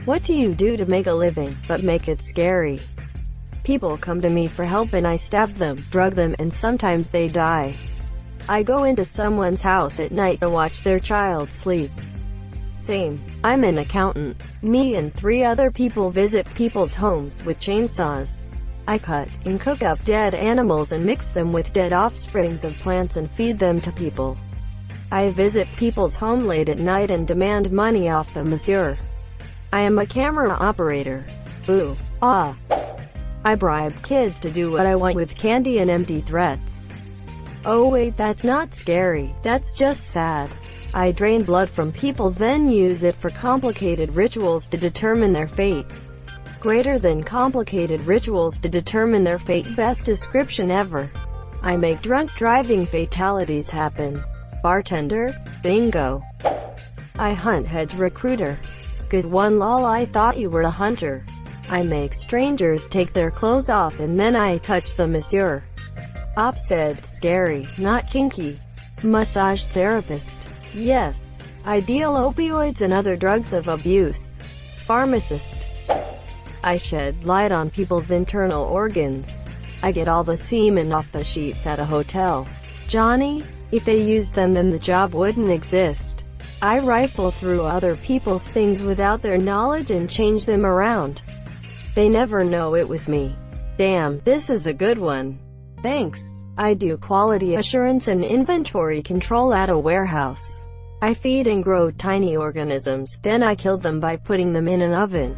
What do you do to make a living, but make it scary? People come to me for help and I stab them, drug them, and sometimes they die. I go into someone's house at night to watch their child sleep. Same. I'm an accountant. Me and 3 other people visit people's homes with chainsaws. I cut and cook up dead animals and mix them with dead offsprings of plants and feed them to people. I visit people's home late at night and demand money off them, monsieur. I am a camera operator. Ooh. Ah. I bribe kids to do what I want with candy and empty threats. Oh wait, that's not scary, that's just sad. I drain blood from people, then use it for complicated rituals to determine their fate. Greater than complicated rituals to determine their fate. Best description ever. I make drunk driving fatalities happen. Bartender? Bingo. I hunt heads recruiter. Good one, lol, I thought you were a hunter. I make strangers take their clothes off and then I touch them, monsieur. Op said, scary, not kinky. Massage therapist. Yes. I deal opioids and other drugs of abuse. Pharmacist. I shed light on people's internal organs. I get all the semen off the sheets at a hotel. Johnny? If they used them then the job wouldn't exist. I rifle through other people's things without their knowledge and change them around. They never know it was me. Damn, this is a good one. Thanks. I do quality assurance and inventory control at a warehouse. I feed and grow tiny organisms, then I kill them by putting them in an oven.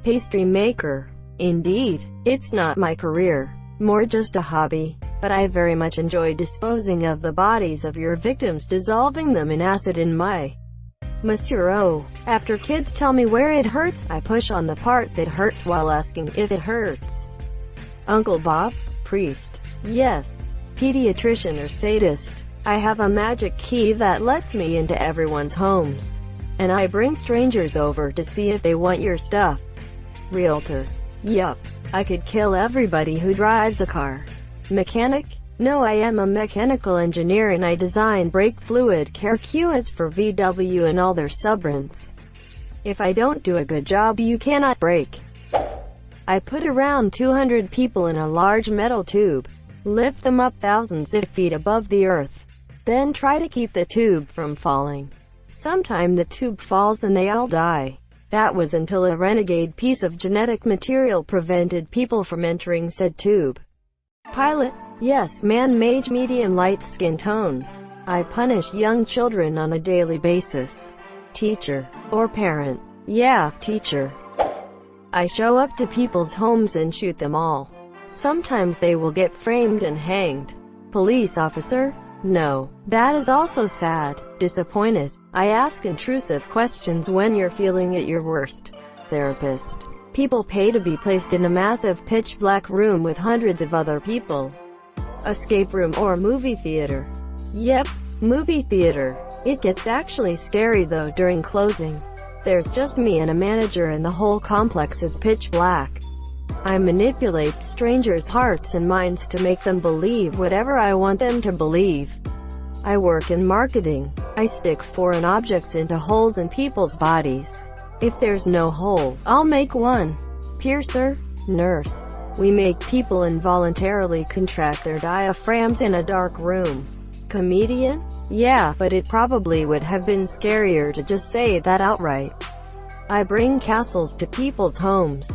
Pastry maker. Indeed, it's not my career, more just a hobby, but I very much enjoy disposing of the bodies of your victims, dissolving them in acid in my Monsieur O. After kids tell me where it hurts, I push on the part that hurts while asking if it hurts. Uncle Bob? Priest. Yes. Pediatrician or sadist. I have a magic key that lets me into everyone's homes. And I bring strangers over to see if they want your stuff. Realtor. Yup. I could kill everybody who drives a car. Mechanic? No, I am a mechanical engineer and I design brake fluid circuits for VW and all their subbrands. If I don't do a good job, you cannot brake. I put around 200 people in a large metal tube, lift them up thousands of feet above the earth, then try to keep the tube from falling. Sometime the tube falls and they all die. That was until a renegade piece of genetic material prevented people from entering said tube. Pilot? Yes, man-made medium light skin tone. I punish young children on a daily basis. Teacher. Or parent. Yeah, teacher. I show up to people's homes and shoot them all. Sometimes they will get framed and hanged. Police officer? No. That is also sad. Disappointed. I ask intrusive questions when you're feeling at your worst. Therapist. People pay to be placed in a massive pitch-black room with hundreds of other people. Escape room or movie theater. Yep, movie theater. It gets actually scary though during closing. There's just me and a manager and the whole complex is pitch black. I manipulate strangers' hearts and minds to make them believe whatever I want them to believe. I work in marketing. I stick foreign objects into holes in people's bodies. If there's no hole, I'll make one. Piercer? Nurse. We make people involuntarily contract their diaphragms in a dark room. Comedian? Yeah, but it probably would have been scarier to just say that outright. I bring castles to people's homes.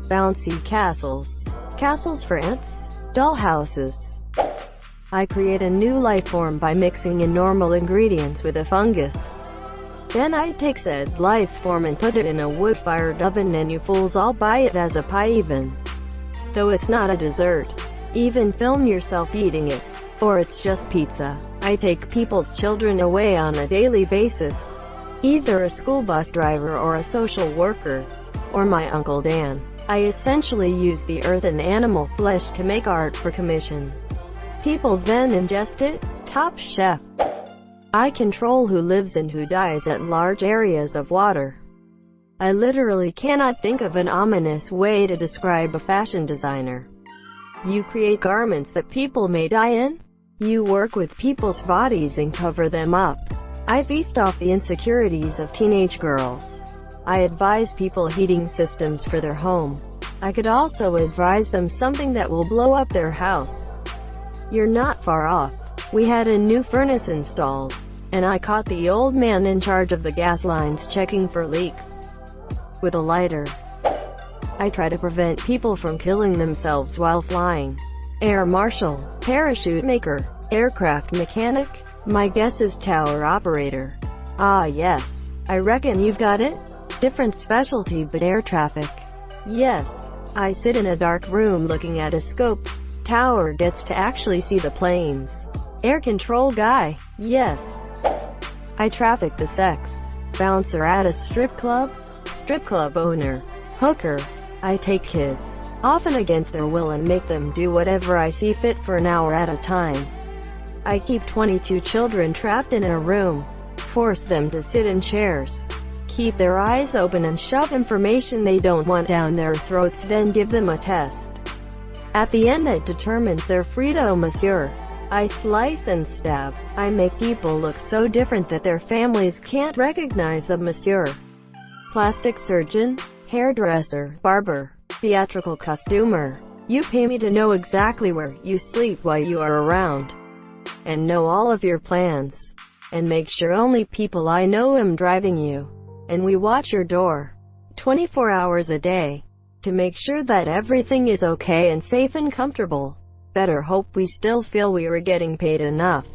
Bouncy castles. Castles for ants? Dollhouses. I create a new life form by mixing in normal ingredients with a fungus. Then I take said life form and put it in a wood-fired oven and you fools all buy it as a pie even. Though it's not a dessert. Even film yourself eating it. Or it's just pizza. I take people's children away on a daily basis. Either a school bus driver or a social worker. Or my Uncle Dan. I essentially use the earth and animal flesh to make art for commission. People then ingest it. Top chef. I control who lives and who dies at large areas of water. I literally cannot think of an ominous way to describe a fashion designer. You create garments that people may die in. You work with people's bodies and cover them up. I feast off the insecurities of teenage girls. I advise people heating systems for their home. I could also advise them something that will blow up their house. You're not far off. We had a new furnace installed, and I caught the old man in charge of the gas lines checking for leaks with a lighter. I try to prevent people from killing themselves while flying. Air marshal, parachute maker, aircraft mechanic. My guess is tower operator. Ah yes, I reckon you've got it. Different specialty but air traffic. Yes, I sit in a dark room looking at a scope. Tower gets to actually see the planes. Air control guy. Yes. I traffic the sex. Bouncer at a strip club. Strip club owner. Hooker. I take kids, often against their will, and make them do whatever I see fit for an hour at a time. I keep 22 children trapped in a room. Force them to sit in chairs. Keep their eyes open and shove information they don't want down their throats, then give them a test. At the end that determines their freedom, monsieur. I slice and stab. I make people look so different that their families can't recognize them, monsieur. Plastic surgeon, hairdresser, barber, theatrical costumer. You pay me to know exactly where you sleep while you are around, and know all of your plans, and make sure only people I know am driving you. And we watch your door 24 hours a day to make sure that everything is okay and safe and comfortable. Better hope we still feel we were getting paid enough,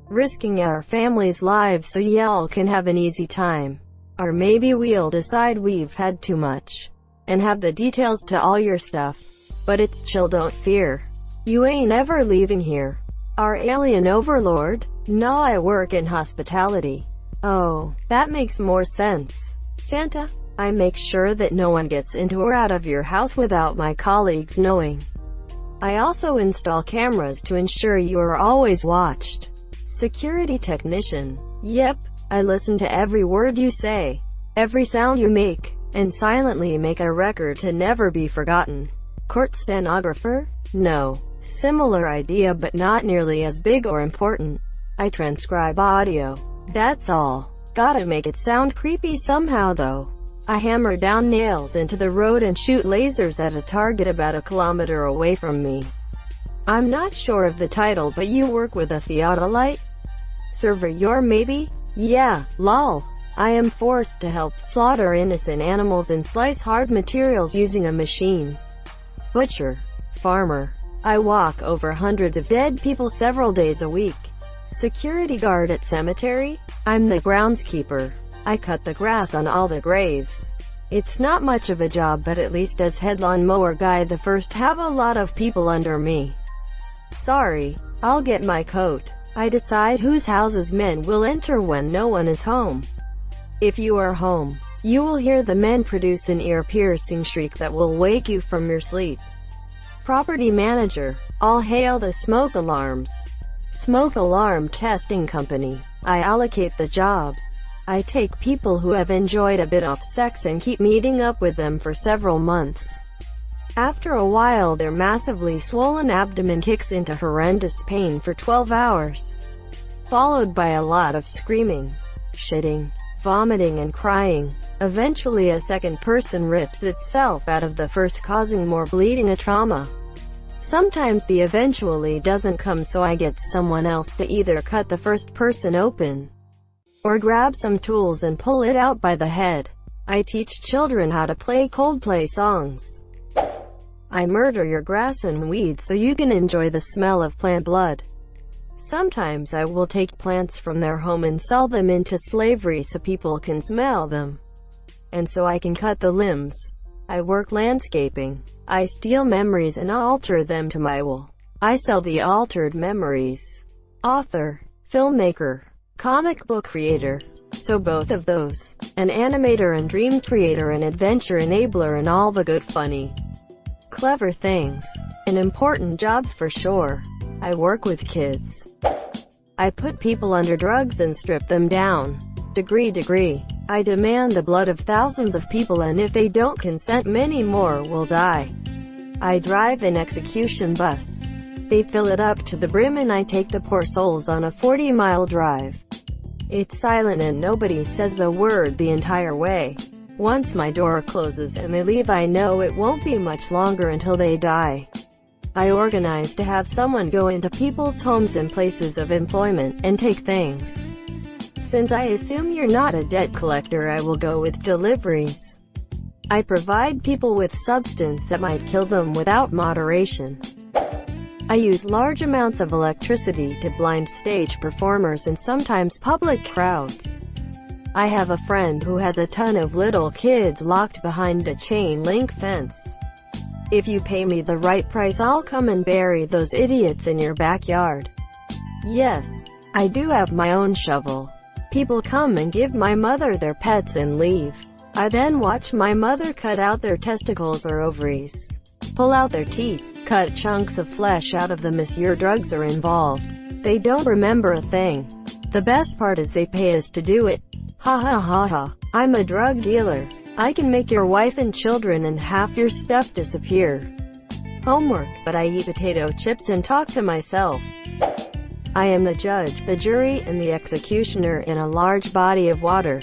risking our families' lives so y'all can have an easy time. Or maybe we'll decide we've had too much and have the details to all your stuff. But it's chill, don't fear. You ain't ever leaving here. Our alien overlord? No, I work in hospitality. Oh, that makes more sense. Santa? I make sure that no one gets into or out of your house without my colleagues knowing. I also install cameras to ensure you are always watched. Security technician. Yep, I listen to every word you say, every sound you make, and silently make a record to never be forgotten. Court stenographer? No. Similar idea but not nearly as big or important. I transcribe audio. That's all. Gotta make it sound creepy somehow though. I hammer down nails into the road and shoot lasers at a target about a kilometer away from me. I'm not sure of the title, but you work with a theodolite? Surveyor maybe? Yeah, lol. I am forced to help slaughter innocent animals and slice hard materials using a machine. Butcher. Farmer. I walk over hundreds of dead people several days a week. Security guard at cemetery? I'm the groundskeeper. I cut the grass on all the graves. It's not much of a job, but at least as head lawnmower guy the first have a lot of people under me. Sorry, I'll get my coat. I decide whose houses men will enter when no one is home. If you are home, you will hear the men produce an ear-piercing shriek that will wake you from your sleep. Property manager. All hail the smoke alarms. Smoke alarm testing company. I allocate the jobs. I take people who have enjoyed a bit of sex and keep meeting up with them for several months. After a while their massively swollen abdomen kicks into horrendous pain for 12 hours, followed by a lot of screaming, shitting, vomiting and crying. Eventually a second person rips itself out of the first, causing more bleeding and trauma. Sometimes the eventually doesn't come, so I get someone else to either cut the first person open or grab some tools and pull it out by the head. I teach children how to play Coldplay songs. I murder your grass and weeds so you can enjoy the smell of plant blood. Sometimes I will take plants from their home and sell them into slavery so people can smell them, and so I can cut the limbs. I work landscaping. I steal memories and alter them to my will. I sell the altered memories. Author, filmmaker, comic book creator. So both of those. An animator and dream creator, an adventure enabler, and all the good funny, clever things. An important job for sure. I work with kids. I put people under drugs and strip them down. Degree. I demand the blood of thousands of people, and if they don't consent, many more will die. I drive an execution bus. They fill it up to the brim and I take the poor souls on a 40-mile drive. It's silent and nobody says a word the entire way. Once my door closes and they leave, I know it won't be much longer until they die. I organize to have someone go into people's homes and places of employment, and take things. Since I assume you're not a debt collector, I will go with deliveries. I provide people with substance that might kill them without moderation. I use large amounts of electricity to blind stage performers and sometimes public crowds. I have a friend who has a ton of little kids locked behind a chain-link fence. If you pay me the right price, I'll come and bury those idiots in your backyard. Yes, I do have my own shovel. People come and give my mother their pets and leave. I then watch my mother cut out their testicles or ovaries, pull out their teeth, cut chunks of flesh out of them. As your drugs are involved, they don't remember a thing. The best part is they pay us to do it. Ha ha ha ha. I'm a drug dealer. I can make your wife and children and half your stuff disappear. Homework, but I eat potato chips and talk to myself. I am the judge, the jury, and the executioner in a large body of water.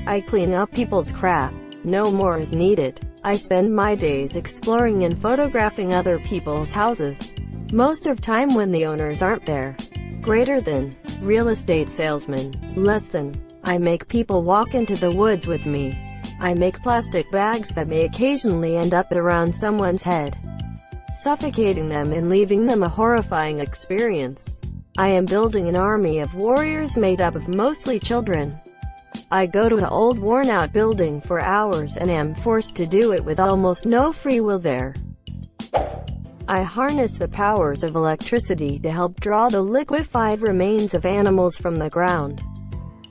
I clean up people's crap. No more is needed. I spend my days exploring and photographing other people's houses. Most of time when the owners aren't there. Greater than. Real estate salesman. Less than. I make people walk into the woods with me. I make plastic bags that may occasionally end up around someone's head, suffocating them and leaving them a horrifying experience. I am building an army of warriors made up of mostly children. I go to an old worn-out building for hours and am forced to do it with almost no free will there. I harness the powers of electricity to help draw the liquefied remains of animals from the ground.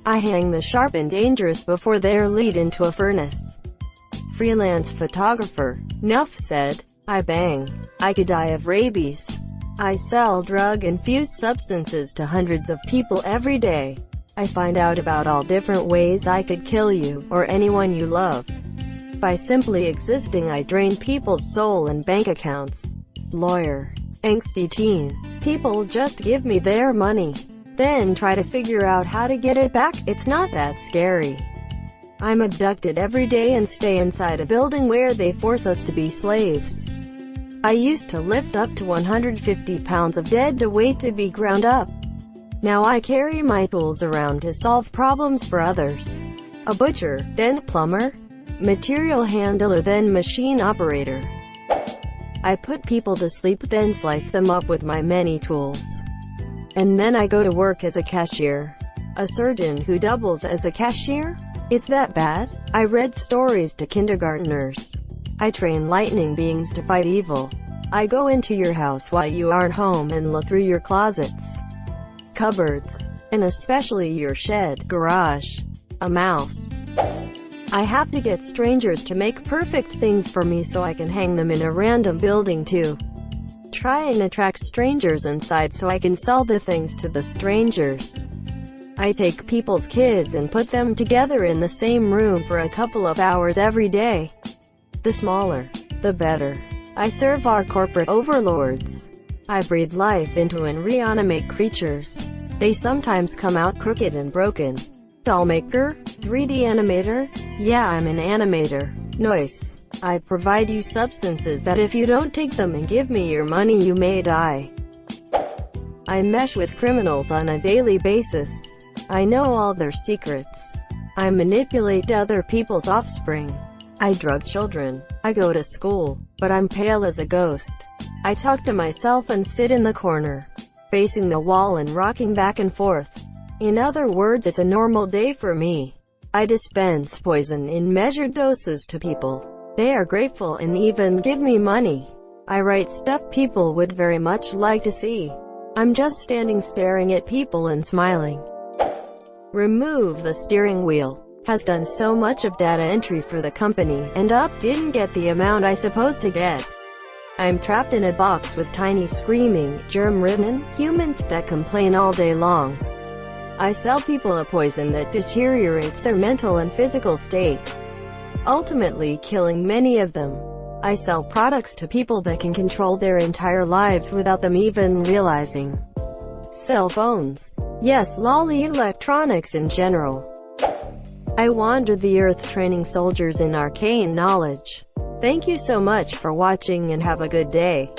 I hang the sharp and dangerous before they're lead into a furnace. Freelance photographer. Nuff said. I bang. I could die of rabies. I sell drug-infused substances to hundreds of people every day. I find out about all different ways I could kill you, or anyone you love. By simply existing, I drain people's soul and bank accounts. Lawyer. Angsty teen. People just give me their money, then try to figure out how to get it back. It's not that scary. I'm abducted every day and stay inside a building where they force us to be slaves. I used to lift up to 150 pounds of dead weight to be ground up. Now I carry my tools around to solve problems for others. A butcher, then plumber, material handler, then machine operator. I put people to sleep, then slice them up with my many tools. And then I go to work as a cashier. A surgeon who doubles as a cashier? It's that bad? I read stories to kindergarteners. I train lightning beings to fight evil. I go into your house while you aren't home and look through your closets, cupboards, and especially your shed, garage. A mouse. I have to get strangers to make perfect things for me so I can hang them in a random building too. Try and attract strangers inside so I can sell the things to the strangers. I take people's kids and put them together in the same room for a couple of hours every day. The smaller, the better. I serve our corporate overlords. I breathe life into and reanimate creatures. They sometimes come out crooked and broken. Doll maker? 3D animator? Yeah, I'm an animator. Nice. I provide you substances that if you don't take them and give me your money, you may die. I mesh with criminals on a daily basis. I know all their secrets. I manipulate other people's offspring. I drug children. I go to school, but I'm pale as a ghost. I talk to myself and sit in the corner, facing the wall and rocking back and forth. In other words, it's a normal day for me. I dispense poison in measured doses to people. They are grateful and even give me money. I write stuff people would very much like to see. I'm just standing staring at people and smiling. Remove the steering wheel. Has done so much of data entry for the company, and didn't get the amount I supposed to get. I'm trapped in a box with tiny screaming, germ-ridden humans that complain all day long. I sell people a poison that deteriorates their mental and physical state, ultimately killing many of them. I sell products to people that can control their entire lives without them even realizing. Cell phones. Yes, lol, electronics in general. I wander the earth training soldiers in arcane knowledge. Thank you so much for watching and have a good day.